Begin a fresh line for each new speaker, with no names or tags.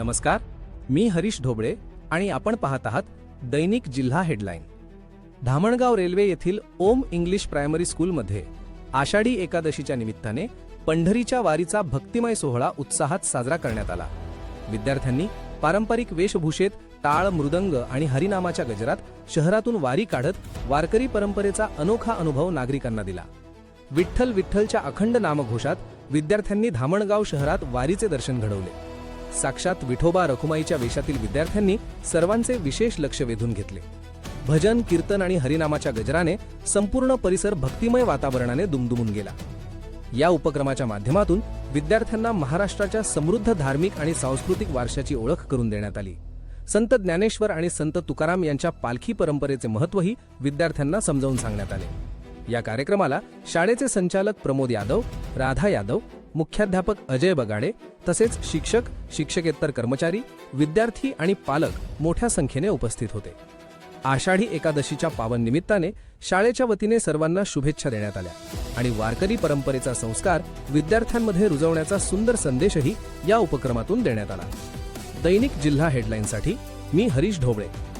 नमस्कार, मी हरीश ढोबळे आणि आपण पाहत आहात दैनिक जिल्हा हेडलाईन। धामणगाव रेल्वे येथील ओम इंग्लिश प्रायमरी स्कूलमध्ये आषाढी एकादशीच्या निमित्ताने पंढरीच्या वारीचा भक्तिमय सोहळा उत्साहात साजरा करण्यात आला। विद्यार्थ्यांनी पारंपरिक वेशभूषेत टाळ, मृदंग आणि हरिनामाच्या गजरात शहरातून वारी काढत वारकरी परंपरेचा अनोखा अनुभव नागरिकांना दिला। विठ्ठल विठ्ठलच्या अखंड नामघोषात विद्यार्थ्यांनी धामणगाव शहरात वारीचे दर्शन घडवले। साक्षात विठोबा रखुमाईच्या वेशातील विद्यार्थ्यांनी सर्वांचे विशेष लक्ष वेधून घेतले। भजन, कीर्तन आणि हरिनामाच्या गजराने संपूर्ण परिसर भक्तिमय वातावरणाने दुमदुमून गेला। या उपक्रमाच्या माध्यमातून विद्यार्थ्यांना महाराष्ट्राच्या समृद्ध धार्मिक आणि सांस्कृतिक वारशाची ओळख करून देण्यात आली। संत ज्ञानेश्वर आणि संत तुकाराम यांच्या पालखी परंपरेचे महत्त्वही विद्यार्थ्यांना समजावून सांगण्यात आले। या कार्यक्रमाला शाळेचे संचालक प्रमोद यादव, राधा यादव, मुख्याध्यापक अजय बगाडे तसेच शिक्षक, शिक्षकेतर कर्मचारी, विद्यार्थी आणि पालक मोठ्या संख्येने उपस्थित होते। आषाढी एकादशीच्या पावन निमित्ताने शाळेच्या वतीने सर्वांना शुभेच्छा देण्यात आल्या आणि वारकरी परंपरेचा संस्कार विद्यार्थ्यांमध्ये रुजवण्याचा सुंदर संदेशही या उपक्रमातून देण्यात आला। दैनिक जिल्हा हेडलाईनसाठी मी हरीश ढोबळे।